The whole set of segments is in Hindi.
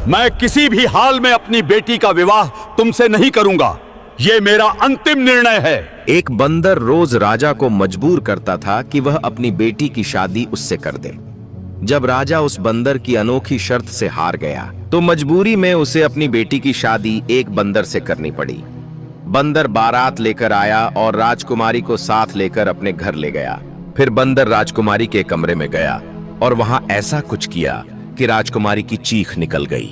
मैं किसी भी हाल में अपनी बेटी का विवाह तुमसे नहीं करूंगा। ये मेरा अंतिम निर्णय है। एक बंदर रोज राजा को मजबूर करता था कि वह अपनी बेटी की शादी उससे कर दे। जब राजा उस बंदर की अनोखी शर्त से हार गया तो मजबूरी में उसे अपनी बेटी की शादी एक बंदर से करनी पड़ी। बंदर बारात लेकर आया और राजकुमारी को साथ लेकर अपने घर ले गया। फिर बंदर राजकुमारी के कमरे में गया और वहां ऐसा कुछ किया कि राजकुमारी की चीख निकल गई।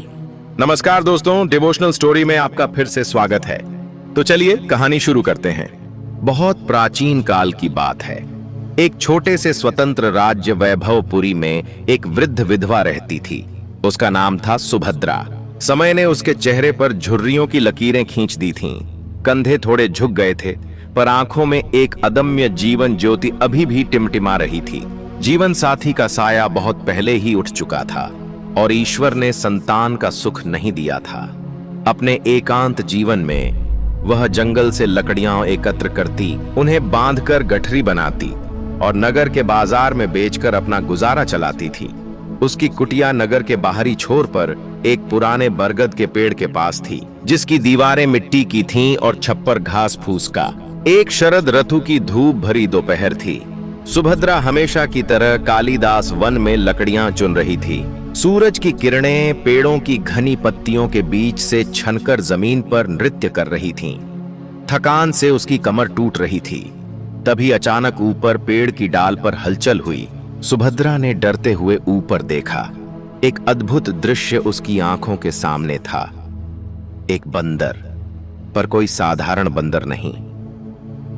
नमस्कार दोस्तों, डिवोशनल स्टोरी में आपका फिर से स्वागत है। तो चलिए कहानी शुरू करते हैं। बहुत प्राचीन काल की बात है। एक छोटे से स्वतंत्र राज्य वैभवपुरी में एक वृद्ध विधवा रहती थी। उसका नाम था सुभद्रा। समय ने उसके चेहरे पर झुर्रियों की लकीरें खींच दी थीं। कंधे थोड़े झुक गए थे, पर आंखों में एक अदम्य जीवन ज्योति अभी भी टिमटिमा रही थी। जीवन साथी का साया बहुत पहले ही उठ चुका था और ईश्वर ने संतान का सुख नहीं दिया था। अपने एकांत जीवन में वह जंगल से लकड़ियां एकत्र करती, उन्हें बांधकर गठरी बनाती और नगर के बाजार में बेचकर अपना गुजारा चलाती थी। उसकी कुटिया नगर के बाहरी छोर पर एक पुराने बरगद के पेड़ के पास थी, जिसकी दीवारें मिट्टी की थीं और छप्पर घास फूस का। एक शरद ऋतु की धूप भरी दोपहर थी। सुभद्रा हमेशा की तरह कालिदास वन में लकड़ियां चुन रही थी। सूरज की किरणें पेड़ों की घनी पत्तियों के बीच से छनकर जमीन पर नृत्य कर रही थीं। थकान से उसकी कमर टूट रही थी। तभी अचानक ऊपर पेड़ की डाल पर हलचल हुई। सुभद्रा ने डरते हुए ऊपर देखा। एक अद्भुत दृश्य उसकी आंखों के सामने था। एक बंदर, पर कोई साधारण बंदर नहीं।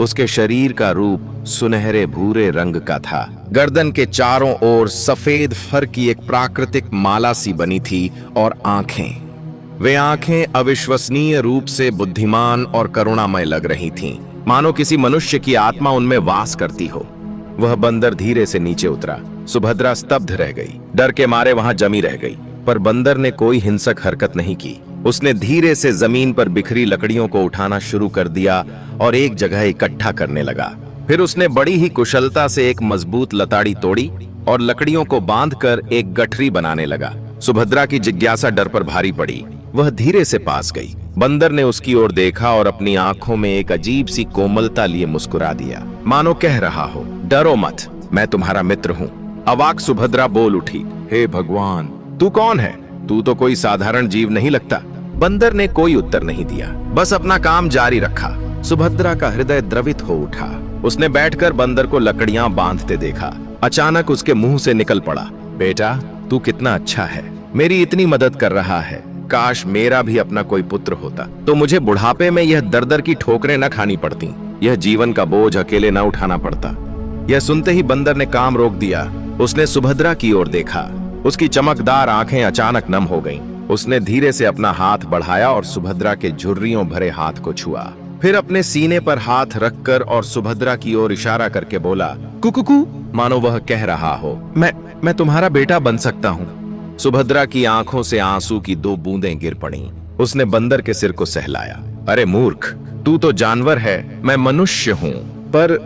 उसके शरीर का रूप सुनहरे भूरे रंग का था। गर्दन के चारों ओर सफेद फर की एक प्राकृतिक माला सी बनी थी और वे आंखें अविश्वसनीय रूप से बुद्धिमान और करुणामय लग रही थीं, मानो किसी मनुष्य की आत्मा उनमें वास करती हो। वह बंदर धीरे से नीचे उतरा। सुभद्रा स्तब्ध रह गई, डर के मारे वहां जमी रह गई। पर बंदर ने कोई हिंसक हरकत नहीं की। उसने धीरे से जमीन पर बिखरी लकड़ियों को उठाना शुरू कर दिया और एक जगह इकट्ठा करने लगा। फिर उसने बड़ी ही कुशलता से एक मजबूत लताड़ी तोड़ी और लकड़ियों को बांधकर एक गठरी बनाने लगा। सुभद्रा की जिज्ञासा डर पर भारी पड़ी। वह धीरे से पास गई। बंदर ने उसकी ओर देखा और अपनी आंखों में एक अजीब सी कोमलता लिए मुस्कुरा दिया, मानो कह रहा हो, डरो मत, मैं तुम्हारा मित्र हूँ। अवाक सुभद्रा बोल उठी, हे भगवान, तू कौन है? तू तो कोई साधारण जीव नहीं लगता। बंदर ने कोई उत्तर नहीं दिया, बस अपना काम जारी रखा। सुभद्रा का हृदय द्रवित हो उठा। उसने बैठकर बंदर को लकड़ियां बांधते देखा। अचानक उसके मुंह से निकल पड़ा, बेटा, तू कितना अच्छा है, मेरी इतनी मदद कर रहा है। काश मेरा भी अपना कोई पुत्र होता, तो मुझे बुढ़ापे में यह दर-दर की ठोकरें न खानी पड़ती, यह जीवन का बोझ अकेले न उठाना पड़ता। यह सुनते ही बंदर ने काम रोक दिया। उसने सुभद्रा की ओर देखा। उसकी चमकदार आंखें अचानक नम हो गईं। उसने धीरे से अपना हाथ बढ़ाया और सुभद्रा के झुर्रियों भरे हाथ को छुआ। फिर अपने सीने पर हाथ रखकर और सुभद्रा की ओर इशारा करके बोला, कुकुकू, मानो वह कह रहा हो, मैं तुम्हारा बेटा बन सकता हूँ। सुभद्रा की आंखों से आंसू की 2 बूंदें गिर पड़ी। उसने बंदर के सिर को सहलाया। अरे मूर्ख, तू तो जानवर है, मैं मनुष्य हूँ, पर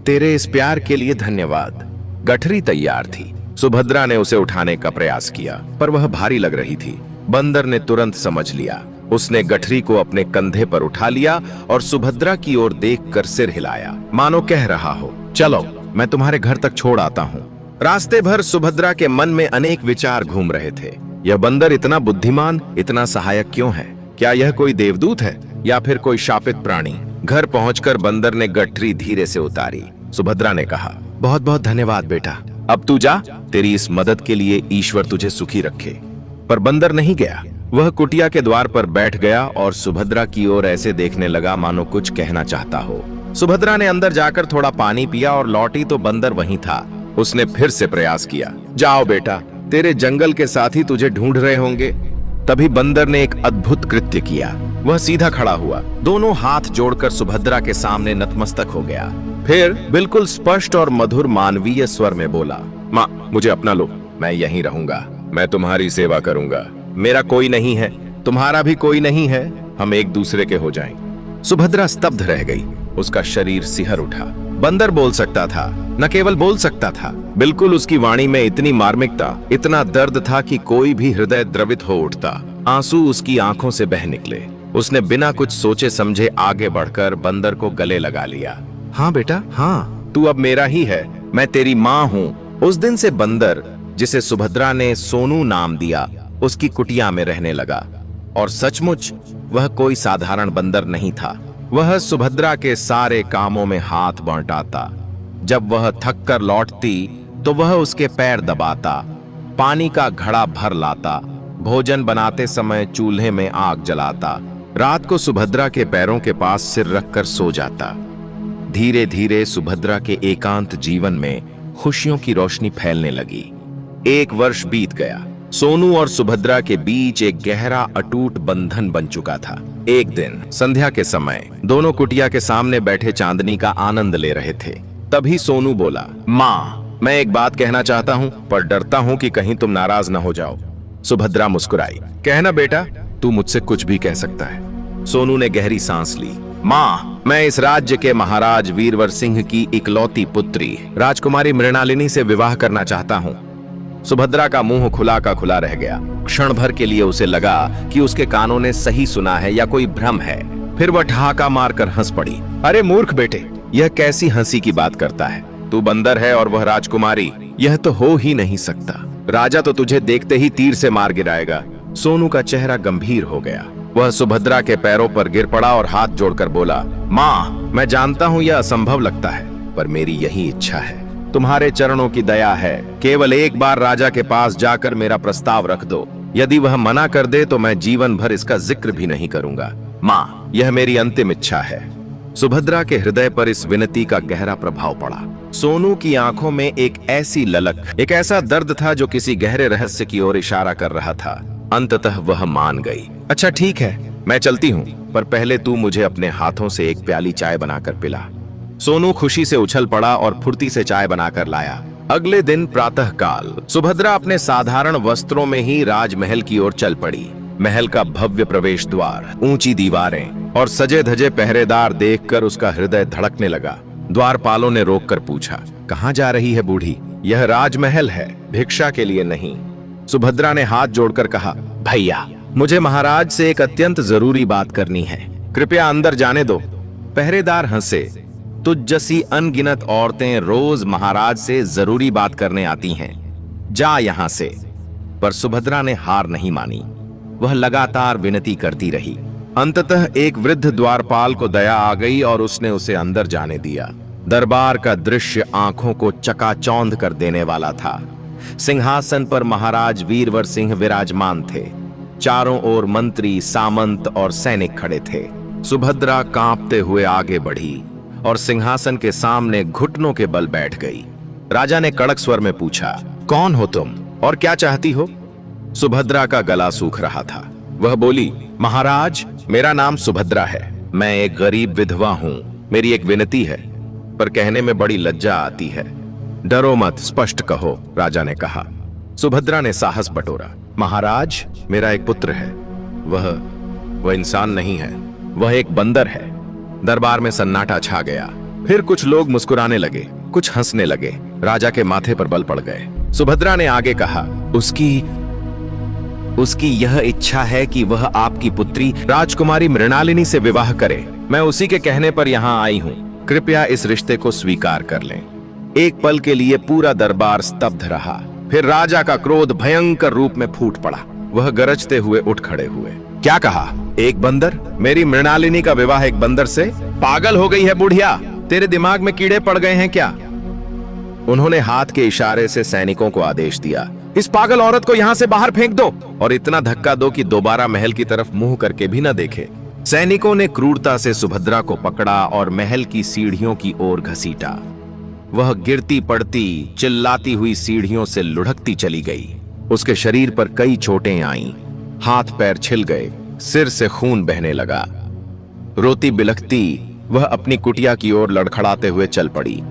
तेरे इस प्यार के लिए धन्यवाद। गठरी तैयार थी। सुभद्रा ने उसे उठाने का प्रयास किया, पर वह भारी लग रही थी। बंदर ने तुरंत समझ लिया। उसने गठरी को अपने कंधे पर उठा लिया और सुभद्रा की ओर देखकर सिर हिलाया, मानो कह रहा हो, चलो मैं तुम्हारे घर तक छोड़ आता हूँ। रास्ते भर सुभद्रा के मन में अनेक विचार घूम रहे थे। यह बंदर इतना बुद्धिमान, इतना सहायक क्यों है? क्या यह कोई देवदूत है या फिर कोई शापित प्राणी? घर पहुंचकर बंदर ने गठरी धीरे से उतारी। सुभद्रा ने कहा, बहुत बहुत धन्यवाद बेटा, अब तू जा। तेरी इस मदद के लिए ईश्वर तुझे सुखी रखे। पर बंदर नहीं गया। वह कुटिया के द्वार पर बैठ गया और सुभद्रा की ओर ऐसे देखने लगा मानो कुछ कहना चाहता हो। सुभद्रा ने अंदर जाकर थोड़ा पानी पिया और लौटी तो बंदर वहीं था। उसने फिर से प्रयास किया, जाओ बेटा, तेरे जंगल के साथी तुझे ढूंढ रहे होंगे। तभी बंदर ने एक अद्भुत कृत्य किया। वह सीधा खड़ा हुआ, दोनों हाथ जोड़कर सुभद्रा के सामने नतमस्तक हो गया। फिर बिल्कुल स्पष्ट और मधुर मानवीय स्वर में बोला, माँ, मुझे अपना लो, मैं यहीं रहूंगा, मैं तुम्हारी सेवा करूंगा। मेरा कोई नहीं है, तुम्हारा भी कोई नहीं है, हम एक दूसरे के हो जाएं। सुभद्रा स्तब्ध रह गई। उसका शरीर सिहर उठा। बंदर बोल सकता था, न केवल बोल सकता था, बिल्कुल उसकी वाणी में इतनी मार्मिकता, इतना दर्द था कि कोई भी हृदय द्रवित हो उठता। आंसू उसकी आंखों से बह निकले। उसने बिना कुछ सोचे समझे आगे बढ़कर बंदर को गले लगा लिया। हाँ बेटा, हाँ, तू अब मेरा ही है, मैं तेरी माँ हूँ। उस दिन से बंदर, जिसे सुभद्रा ने सोनू नाम दिया, उसकी कुटिया में रहने लगा। और सचमुच वह कोई साधारण बंदर नहीं था। वह सुभद्रा के सारे कामों में हाथ बंटाता। जब वह थक कर लौटती तो वह उसके पैर दबाता, पानी का घड़ा भर लाता, भोजन बनाते समय चूल्हे में आग जलाता, रात को सुभद्रा के पैरों के पास सिर रखकर सो जाता। धीरे धीरे सुभद्रा के एकांत जीवन में खुशियों की रोशनी फैलने लगी। 1 वर्ष बीत गया। सोनू और सुभद्रा के बीच एक गहरा अटूट बंधन बन चुका था। एक दिन संध्या के समय दोनों कुटिया के सामने बैठे चांदनी का आनंद ले रहे थे। तभी सोनू बोला, माँ, मैं एक बात कहना चाहता हूँ, पर डरता हूँ कि कहीं तुम नाराज न हो जाओ। सुभद्रा मुस्कुराई। कहना बेटा, तू मुझसे कुछ भी कह सकता है। सोनू ने गहरी सांस ली। माँ, मैं इस राज्य के महाराज वीरवर सिंह की इकलौती पुत्री राजकुमारी मृणालिनी से विवाह करना चाहता हूँ। सुभद्रा का मुंह खुला का खुला रह गया। क्षण भर के लिए उसे लगा कि उसके कानों ने सही सुना है या कोई भ्रम है। फिर वह ठहाका मारकर हंस पड़ी। अरे मूर्ख बेटे, यह कैसी हंसी की बात करता है? तू बंदर है और वह राजकुमारी, यह तो हो ही नहीं सकता। राजा तो तुझे देखते ही तीर से मार गिराएगा। सोनू का चेहरा गंभीर हो गया। वह सुभद्रा के पैरों पर गिर पड़ा और हाथ जोड़कर बोला, माँ, मैं जानता हूँ यह असंभव लगता है, पर मेरी यही इच्छा है। तुम्हारे चरणों की दया है, केवल एक बार राजा के पास जाकर मेरा प्रस्ताव रख दो। यदि वह मना कर दे तो मैं जीवन भर इसका जिक्र भी नहीं करूंगा। माँ, यह मेरी अंतिम इच्छा है। सुभद्रा के हृदय पर इस विनती का गहरा प्रभाव पड़ा। सोनू की आंखों में एक ऐसी ललक, एक ऐसा दर्द था जो किसी गहरे रहस्य की ओर इशारा कर रहा था। अंततः वह मान गई। अच्छा ठीक है, मैं चलती हूँ, पर पहले तू मुझे अपने हाथों से एक प्याली चाय बनाकर पिला। सोनू खुशी से उछल पड़ा और फुर्ती से चाय बनाकर लाया। अगले दिन प्रातःकाल सुभद्रा अपने साधारण वस्त्रों में ही राजमहल की ओर चल पड़ी। महल का भव्य प्रवेश द्वार, ऊंची दीवारें और सजे धजे पहरेदार देखकर उसका हृदय धड़कने लगा। द्वारपालों ने रोककर पूछा, कहाँ जा रही है बूढ़ी? यह राजमहल है, भिक्षा के लिए नहीं। सुभद्रा ने हाथ जोड़कर कहा, भैया, मुझे महाराज से एक अत्यंत जरूरी बात करनी है, कृपया अंदर जाने दो। पहरेदार हंसे। तुझ जैसी अनगिनत औरतें रोज महाराज से जरूरी बात करने आती हैं, जा यहां से। पर सुभद्रा ने हार नहीं मानी। वह लगातार विनती करती रही। अंततः एक वृद्ध द्वारपाल को दया आ गई और उसने उसे अंदर जाने दिया। दरबार का दृश्य आंखों को चकाचौंध कर देने वाला था। सिंहासन पर महाराज वीरवर सिंह विराजमान थे। चारों ओर मंत्री, सामंत और सैनिक खड़े थे। सुभद्रा कांपते हुए आगे बढ़ी और सिंहासन के सामने घुटनों के बल बैठ गई। राजा ने कड़क स्वर में पूछा, कौन हो तुम और क्या चाहती हो? सुभद्रा का गला सूख रहा था। वह बोली, महाराज, मेरा नाम सुभद्रा है। मैं एक गरीब विधवा हूँ। मेरी एक विनती है, पर कहने में बड़ी लज्जा आती है। डरो मत, स्पष्ट कहो, राजा ने कहा। सुभद्रा ने साहस बटोरा। महाराज, मेरा एक पुत्र है। वह इंसान नहीं है, वह एक बंदर है। दरबार में सन्नाटा छा गया। फिर कुछ लोग मुस्कुराने लगे, कुछ हंसने लगे। राजा के माथे पर बल पड़ गए। सुभद्रा ने आगे कहा, उसकी यह इच्छा है कि वह आपकी पुत्री राजकुमारी मृणालिनी से विवाह करे। मैं उसी के कहने पर यहाँ आई हूँ। कृपया इस रिश्ते को स्वीकार कर लें। एक पल के लिए पूरा दरबार स्तब्ध रहा। फिर राजा का क्रोध भयंकर रूप में फूट पड़ा। वह गरजते हुए उठ खड़े हुए। क्या कहा? एक बंदर? मेरी मृणालिनी का विवाह एक बंदर से? पागल हो गई है बुढ़िया, तेरे दिमाग में कीड़े पड़ गए हैं क्या? उन्होंने हाथ के इशारे से सैनिकों को आदेश दिया, इस पागल औरत को यहाँ से बाहर फेंक दो और इतना धक्का दो कि दोबारा महल की तरफ मुंह करके भी न देखे। सैनिकों ने क्रूरता से सुभद्रा को पकड़ा और महल की सीढ़ियों की ओर घसीटा। वह गिरती पड़ती, चिल्लाती हुई सीढ़ियों से लुढ़कती चली गई। उसके शरीर पर कई चोटें आईं, हाथ पैर छिल गए, सिर से खून बहने लगा। रोती बिलखती वह अपनी कुटिया की ओर लड़खड़ाते हुए चल पड़ी।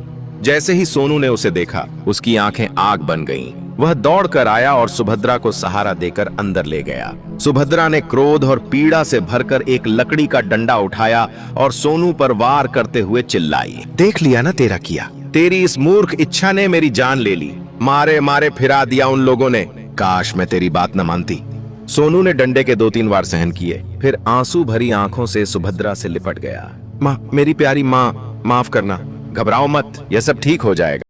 जैसे ही सोनू ने उसे देखा, उसकी आंखें आग बन गईं। वह दौड़कर आया और सुभद्रा को सहारा देकर अंदर ले गया। सुभद्रा ने क्रोध और पीड़ा से भरकर एक लकड़ी का डंडा उठाया और सोनू पर वार करते हुए चिल्लाई, देख लिया ना तेरा किया? तेरी इस मूर्ख इच्छा ने मेरी जान ले ली। मारे मारे फिरा दिया उन लोगों ने। काश मैं तेरी बात न मानती। सोनू ने डंडे के 2-3 बार सहन किए, फिर आंसू भरी आंखों से सुभद्रा से लिपट गया। माँ, मेरी प्यारी माँ, माफ करना, घबराओ मत, यह सब ठीक हो जाएगा।